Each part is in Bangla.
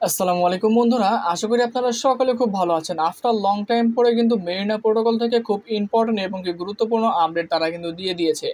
আসসালামু আলাইকুম বন্ধুরা, আশা করি আপনারা সকলে খুব ভালো আছেন। আফটার লং টাইম পরে কিন্তু মেরিনা প্রোটোকল থেকে খুব ইম্পর্টেন্ট এবং কি গুরুত্বপূর্ণ আপডেট তারা কিন্তু দিয়ে দিয়েছে।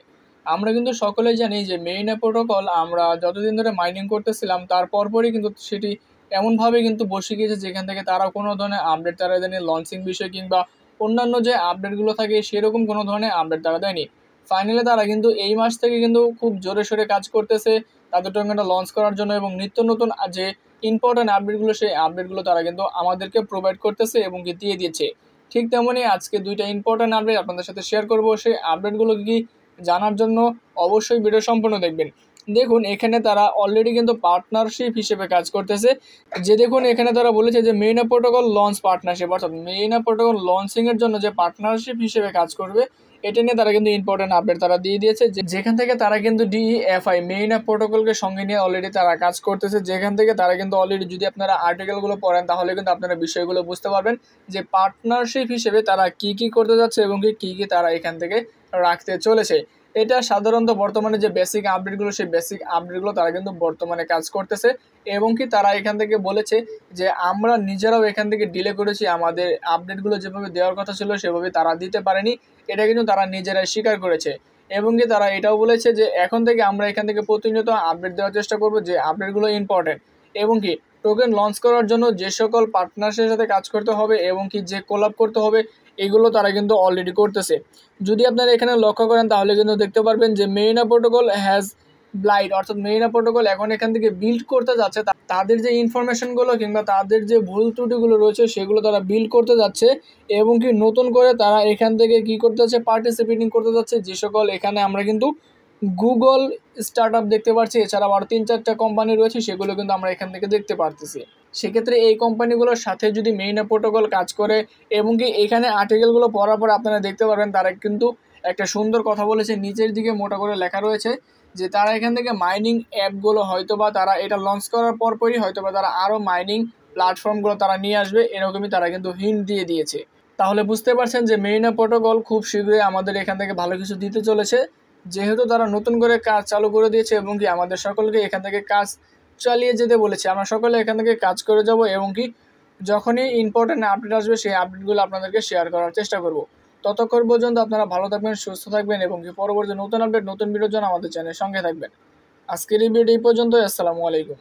আমরা কিন্তু সকলেই জানি যে মেরিনা প্রোটোকল আমরা যতদিন ধরে মাইনিং করতেছিলাম তার পরপরই কিন্তু সেটি এমনভাবে কিন্তু বসে গিয়েছে যেখান থেকে তারা কোনো ধরনের আপডেট তারা দেয়নি, লঞ্চিং বিষয় কিংবা অন্যান্য যে আপডেটগুলো থাকে সেরকম কোনো ধরনের আপডেট তারা দেয়নি। ফাইনালি তারা কিন্তু এই মাস থেকে কিন্তু খুব জোরে সোরে কাজ করতেছে তাদের টোকেনটা লঞ্চ করার জন্য, এবং নিত্য নতুন যে ইম্পর্টেন্ট আপডেটগুলো সেই আপডেটগুলো তারা কিন্তু আমাদেরকে প্রোভাইড করতেছে এবং কি দিয়ে দিয়েছে। ঠিক তেমনই আজকে দুইটা ইম্পর্টেন্ট আপডেট আপনাদের সাথে শেয়ার করব। সেই আপডেটগুলো কি জানার জন্য অবশ্যই ভিডিও সম্পূর্ণ দেখবেন। দেখুন, এখানে তারা অলরেডি কিন্তু পার্টনারশিপ হিসেবে কাজ করতেছে। যে দেখুন, এখানে তারা বলেছে যে মেরিনা প্রোটোকল লঞ্চ পার্টনারশিপ, অর্থাৎ মেরিনা প্রোটোকল লঞ্চিংয়ের জন্য যে পার্টনারশিপ হিসেবে কাজ করবে এটা নিয়ে তারা কিন্তু ইম্পর্টেন্ট আপডেট তারা দিয়ে দিয়েছে। যেখান থেকে তারা কিন্তু ডিইএফআই মেরিনা প্রোটোকলকে সঙ্গে নিয়ে অলরেডি তারা কাজ করতেছে। যেখান থেকে তারা কিন্তু অলরেডি, যদি আপনারা আর্টিকেলগুলো পড়েন তাহলে কিন্তু আপনারা বিষয়গুলো বুঝতে পারবেন যে পার্টনারশিপ হিসেবে তারা কি কি করতে যাচ্ছে এবং কি কি তারা এখান থেকে রাখতে চলেছে। এটা সাধারণত বর্তমানে যে বেসিক আপডেটগুলো সেই বেসিক আপডেটগুলো তারা কিন্তু বর্তমানে কাজ করতেছে। এবং কি তারা এখান থেকে বলেছে যে আমরা নিজেরাও এখান থেকে ডিলে করেছি, আমাদের আপডেটগুলো যেভাবে দেওয়ার কথা ছিল সেভাবে তারা দিতে পারেনি, এটা কিন্তু তারা নিজেরাই স্বীকার করেছে। এবং কি তারা এটাও বলেছে যে এখন থেকে আমরা এখান থেকে প্রতিনিয়ত আপডেট দেওয়ার চেষ্টা করব, যে আপডেটগুলো ইম্পর্টেন্ট। এবং কি টোকেন লঞ্চ করার জন্য যে সকল পার্টনার্সের সাথে কাজ করতে হবে এবং কি যে কোলাপ করতে হবে এগুলো তারা কিন্তু অলরেডি করতেছে। যদি আপনারা এখানে লক্ষ্য করেন তাহলে কিন্তু দেখতে পারবেন যে মেরিনা প্রোটোকল হ্যাজ ব্লাইট, অর্থাৎ মেরিনা প্রোটোকল এখন এখান থেকে বিল্ড করতে যাচ্ছে তাদের যে ইনফরমেশনগুলো কিংবা তাদের যে ভুল ত্রুটিগুলো রয়েছে সেগুলো তারা বিল্ড করতে যাচ্ছে। এবং কি নতুন করে তারা এখান থেকে কি করতে যাচ্ছে, পার্টিসিপেটিং করতে যাচ্ছে। যে সকল এখানে আমরা কিন্তু গুগল স্টার্ট আপ দেখতে পাচ্ছি, এছাড়াও আরও 3-4টা কোম্পানি রয়েছে সেগুলো কিন্তু আমরা এখান থেকে দেখতে পারতেছি। সেক্ষেত্রে এই কোম্পানিগুলোর সাথে যদি মেরিনা প্রোটোকল কাজ করে এবং কি এখানে আর্টিকেলগুলো পড়ার পর আপনারা দেখতে পারবেন তারা কিন্তু একটা সুন্দর কথা বলেছে। নিচের দিকে মোটা করে লেখা রয়েছে যে তারা এখান থেকে মাইনিং অ্যাপগুলো হয়তোবা তারা এটা লঞ্চ করার পরপরই হয়তোবা তারা আরও মাইনিং প্ল্যাটফর্মগুলো তারা নিয়ে আসবে, এরকমই তারা কিন্তু হিন্ট দিয়ে দিয়েছে। তাহলে বুঝতে পারছেন যে মেরিনা প্রোটোকল খুব শীঘ্রই আমাদের এখান থেকে ভালো কিছু দিতে চলেছে, যেহেতু তারা নতুন করে কাজ চালু করে দিয়েছে এবং কি আমাদের সকলকে এখান থেকে কাজ চালিয়ে যেতে বলেছে। আমরা সকলে এখান থেকে কাজ করে যাব এবং কি যখনই ইম্পর্টেন্ট আপডেট আসবে সেই আপডেটগুলো আপনাদেরকে শেয়ার করার চেষ্টা করব। ততক্ষণ পর্যন্ত আপনারা ভালো থাকবেন, সুস্থ থাকবেন এবং কি পরবর্তী নতুন আপডেট নতুন ভিডিওর জন্য আমাদের চ্যানেলের সঙ্গে থাকবেন। আজকের এই ভিডিও এই পর্যন্ত। আসসালামু আলাইকুম।